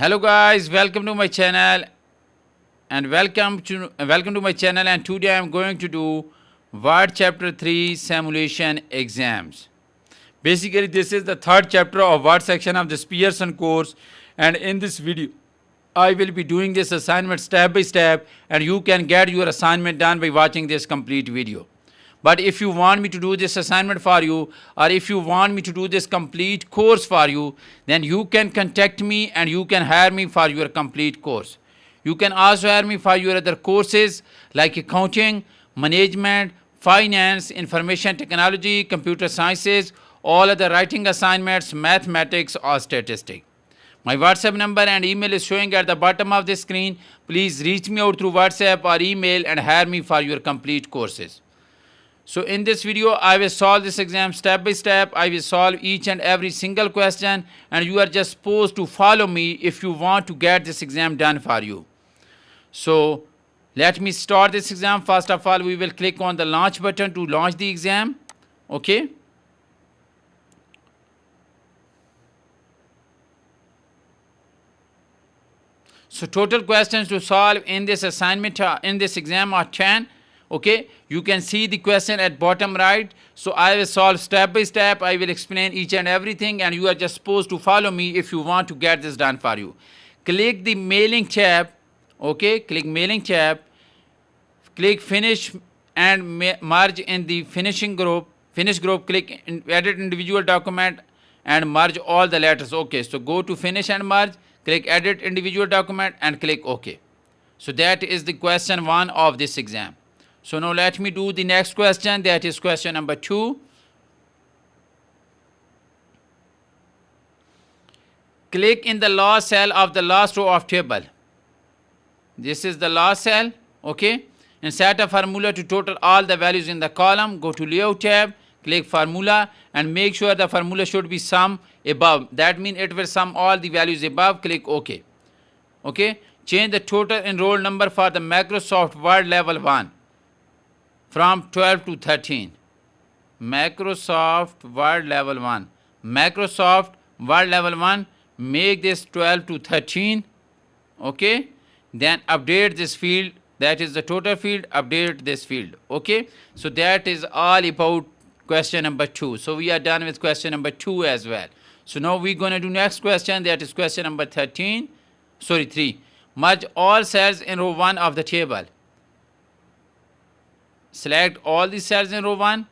Hello guys, welcome to my channel and today I am going to do Word chapter 3 simulation exams. Basically this is the third chapter of Word section of this Pearson course, and in this video I will be doing this assignment step by step, and you can get your assignment done by watching this complete video. But if you want me to do this assignment for you, or if you want me to do this complete course for you, then you can contact me and you can hire me for your complete course. You can also hire me for your other courses like accounting, management, finance, information technology, computer sciences, all other writing assignments, mathematics or statistics. My WhatsApp number and email is showing at the bottom of the screen. Please reach me out through WhatsApp or email and hire me for your complete courses. So in this video, I will solve this exam step by step. I will solve each and every single question, and you are just supposed to follow me if you want to get this exam done for you. So let me start this exam. First of all, we will click on the launch button to launch the exam. Okay. So total questions to solve in this assignment, in this exam are 10. Okay, you can see the question at bottom right. So I will solve step by step. I will explain each and everything, and you are just supposed to follow me if you want to get this done for you. Click the mailing tab. Okay, click mailing tab. Click finish and merge in the finishing group. Finish group. Click edit individual document and merge all the letters. Okay, so go to finish and merge. Click edit individual document and click OK. So that is the question 1 of this exam. So now let me do the next question, that is question number 2. Click in the last cell of the last row of table. This is the last cell, okay? And set a formula to total all the values in the column. Go to layout tab, click formula, and make sure the formula should be sum above. That means it will sum all the values above. Click OK. Okay? Change the total enroll number for the Microsoft Word level 1. From 12 to 13. Microsoft Word level 1. Microsoft Word level 1, make this 12 to 13. Okay. Then update this field. That is the total field. Update this field. Okay. So that is all about question number 2. So we are done with question number 2 as well. So now we're going to do next question. That is question number 3. Merge all cells in row 1 of the table. Select all the cells in row 1,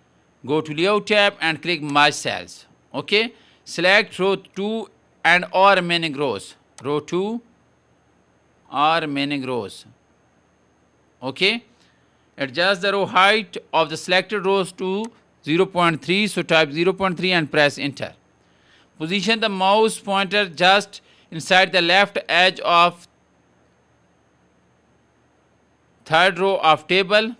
go to layout tab and click merge cells. Okay. Select row 2 and all remaining rows. Row 2 or remaining rows. Okay. Adjust the row height of the selected rows to 0.3. So type 0.3 and press enter. Position the mouse pointer just inside the left edge of third row of table.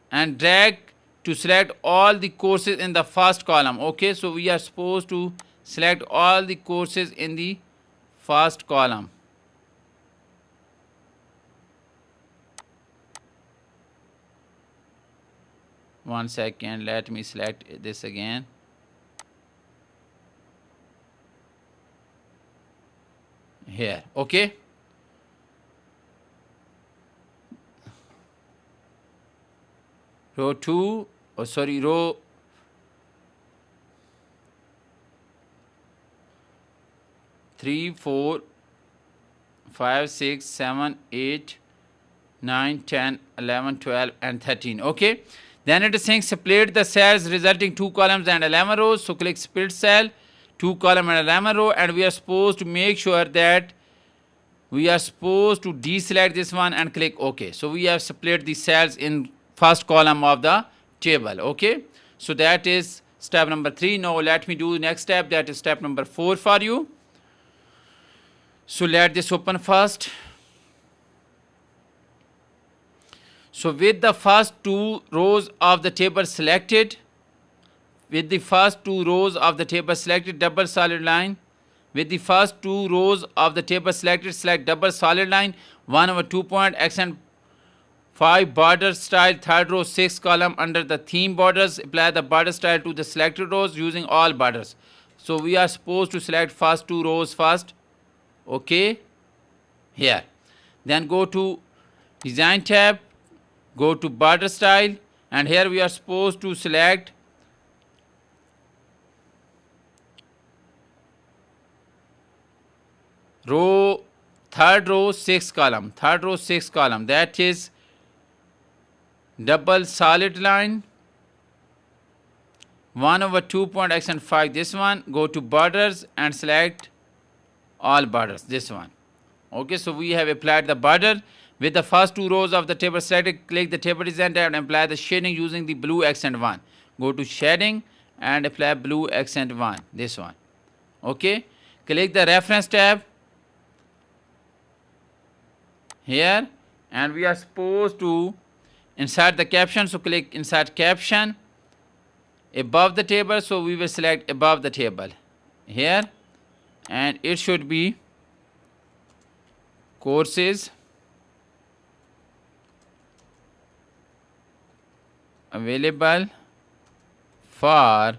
And drag to select all the courses in the first column. Okay, so we are supposed to select all the courses in the first column. One second, let me select this again. Here, okay. Row 3, 4, 5, 6, 7, 8, 9, 10, 11, 12 and 13. Okay. Then it is saying split the cells resulting 2 columns and 11 rows. So click split cell, 2 column and 11 row, and we are supposed to make sure that we are supposed to deselect this one and click OK. So we have split the cells in first column of the table. Okay, so that is step number 3. Now let me do the next step, that is step number 4 for you. So let this open first. So with the first 2 rows of the table selected, double solid line. With the first 2 rows of the table selected, select double solid line 1/2 point accent 5 border style, third row 6 column under the theme borders. Apply the border style to the selected rows using all borders. So we are supposed to select first two rows first. Okay, here. Then go to design tab, go to border style, and here we are supposed to select row, third row, sixth column, that is double solid line 1/2.x5, this one. Go to borders and select all borders, this one. Okay, so we have applied the border with the first two rows of the table selected. Click the table design tab and apply the shading using the blue accent one. Go to shading and apply blue accent one, this one. Okay, click the reference tab here, and we are supposed to insert the caption. So click insert caption above the table. So we will select above the table here, and it should be courses available for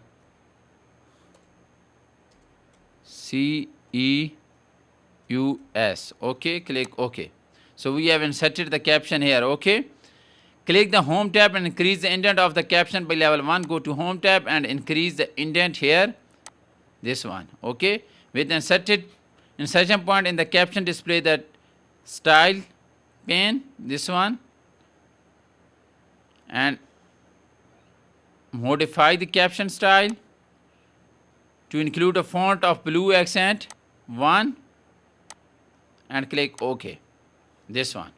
CEUS. Okay, click OK. So we have inserted the caption here. Okay, click the home tab and increase the indent of the caption by level 1. Go to home tab and increase the indent here, this one. Okay, with the insertion point in the caption, display the style pane, this one, and modify the caption style to include a font of blue accent 1 and click OK, this one.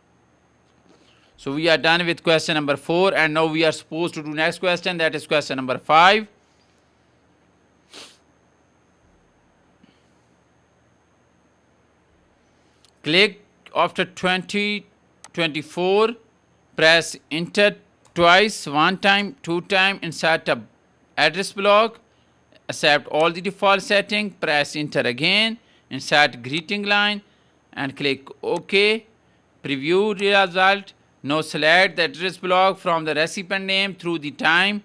So we are done with question number 4, and now we are supposed to do next question, that is question number 5. Click after 2024, press enter twice, one time, two time, insert a address block, accept all the default setting, press enter again, insert greeting line and click OK. Preview the result. Now select the address block from the recipient name through the time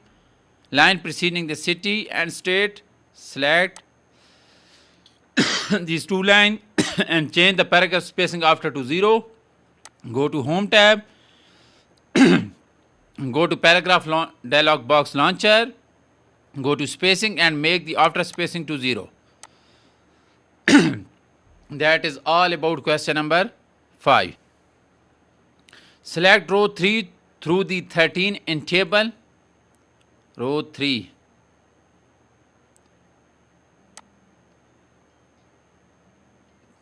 line preceding the city and state. Select these two lines and change the paragraph spacing after to 0. Go to home tab, go to paragraph dialog box launcher, go to spacing and make the after spacing to 0. That is all about question number 5. Select row 3 through the 13 in table. Row 3.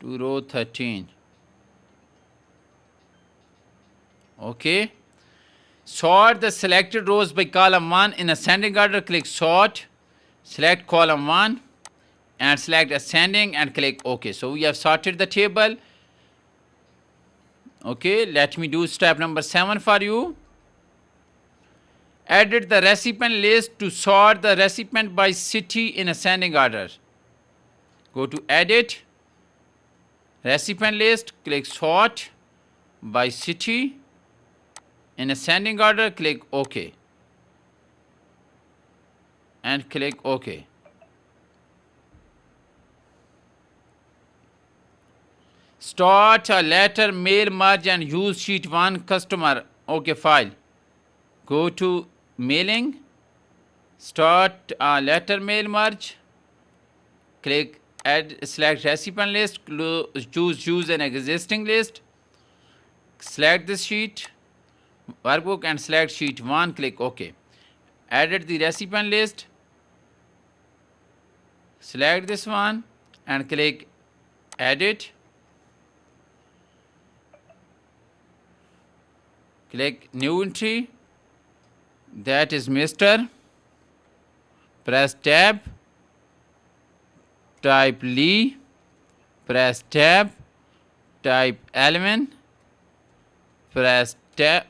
To row 13. Okay. Sort the selected rows by column 1 in ascending order. Click sort. Select column 1 and select ascending and click OK. So we have sorted the table. Okay, let me do step number 7 for you. Edit the recipient list to sort the recipient by city in ascending order. Go to edit, recipient list, click sort by city in ascending order, click OK and click OK. Start a letter mail merge and use sheet 1 customer. OK file. Go to mailing, start a letter mail merge, click add, select recipient list, choose an existing list, select this sheet workbook and select sheet 1, click OK. Edit the recipient list, select this one and click edit. Click new entry, that is Mr. Press tab, type Lee, press tab, type Elvin, press tab,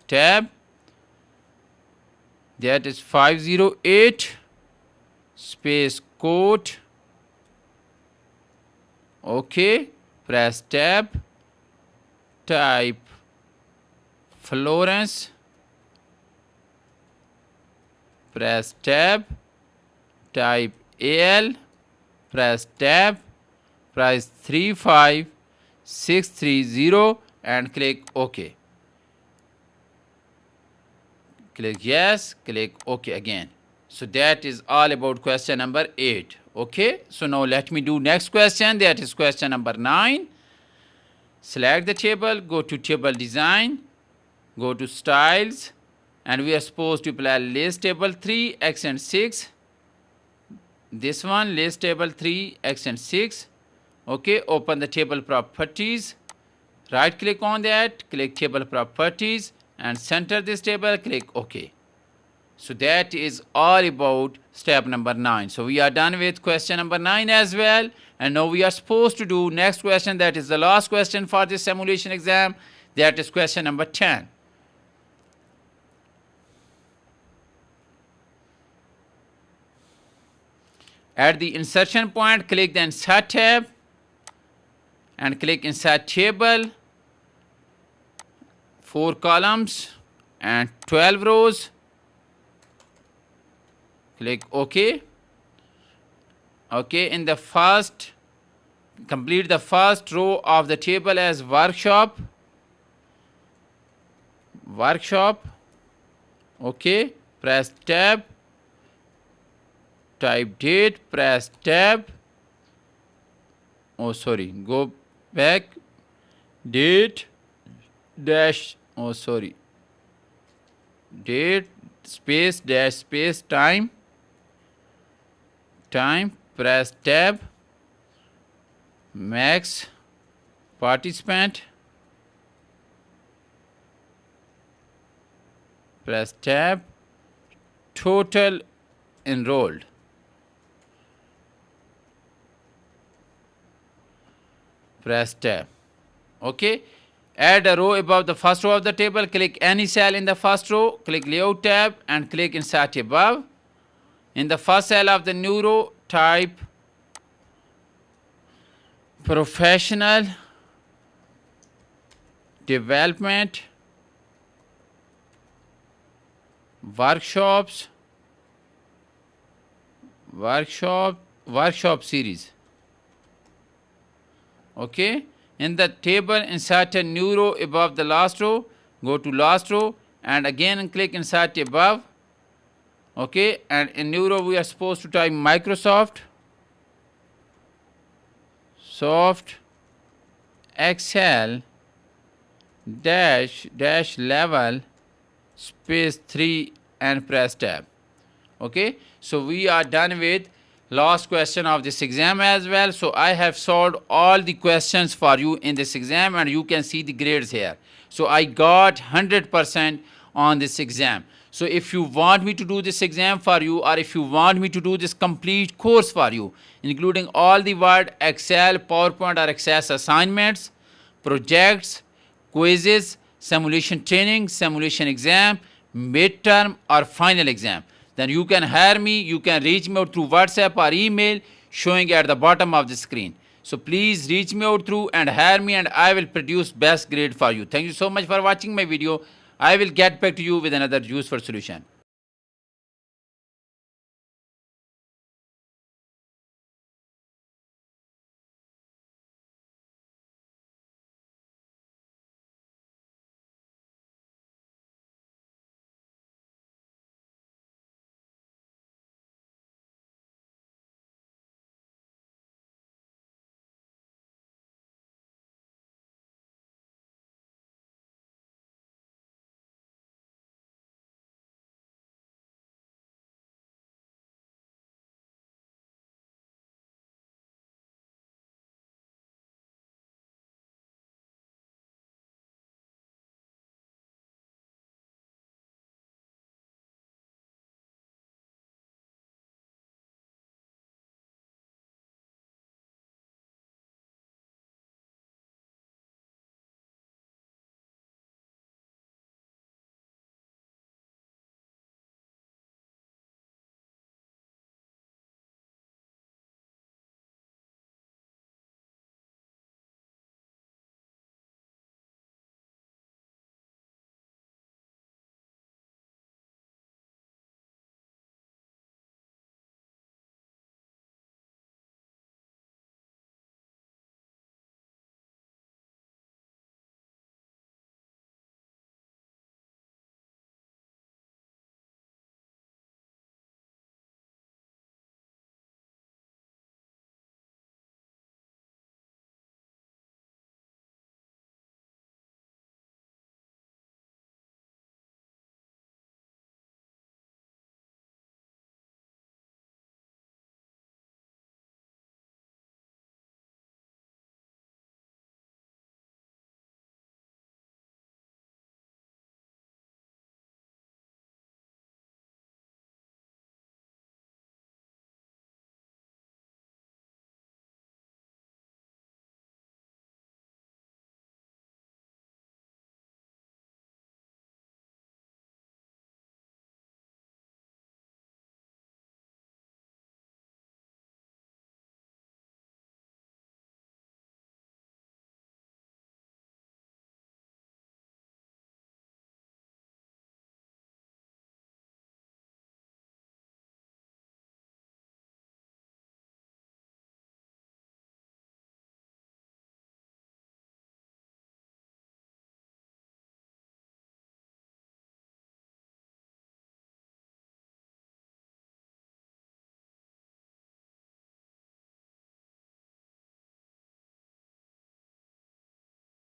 tab, that is 508, space code, OK, press tab, type Florence, press tab, type AL, press tab, press 35630 and click OK. Click yes, click OK again. So that is all about question number 8. Okay, so now let me do next question, that is question number 9. Select the table, go to table design, go to styles, and we are supposed to apply list table 3 accent 6. This one, list table 3 accent 6. Okay, open the table properties, right click on that, click table properties and center this table, click OK. So that is all about step number 9. So we are done with question number 9 as well. And now we are supposed to do next question, that is the last question for this simulation exam. That is question number 10. At the insertion point, click the Insert tab and click Insert Table, 4 columns and 12 rows. Click OK. Okay, in the first, complete the first row of the table as workshop. Okay, press tab, type date, press tab. Oh, sorry, go back, date, dash, oh, sorry, date, space, dash, space, time, press tab, max participant, press tab, total enrolled, press tab. Okay, add a row above the first row of the table, click any cell in the first row, click layout tab and click insert above. In the first cell of the new row, type professional development workshop series. Okay, in the table, insert a new row above the last row, go to last row and again click insert above. Okay, and in new row we are supposed to type Microsoft Excel dash level space 3 and press tab. Okay, so we are done with last question of this exam as well. So I have solved all the questions for you in this exam and you can see the grades here. So I got 100% on this exam. So if you want me to do this exam for you, or if you want me to do this complete course for you, including all the Word, Excel, PowerPoint or Access assignments, projects, quizzes, simulation training, simulation exam, midterm or final exam, then you can hire me, you can reach me out through WhatsApp or email showing at the bottom of the screen. So please reach me out through and hire me and I will produce best grade for you. Thank you so much for watching my video. I will get back to you with another useful solution.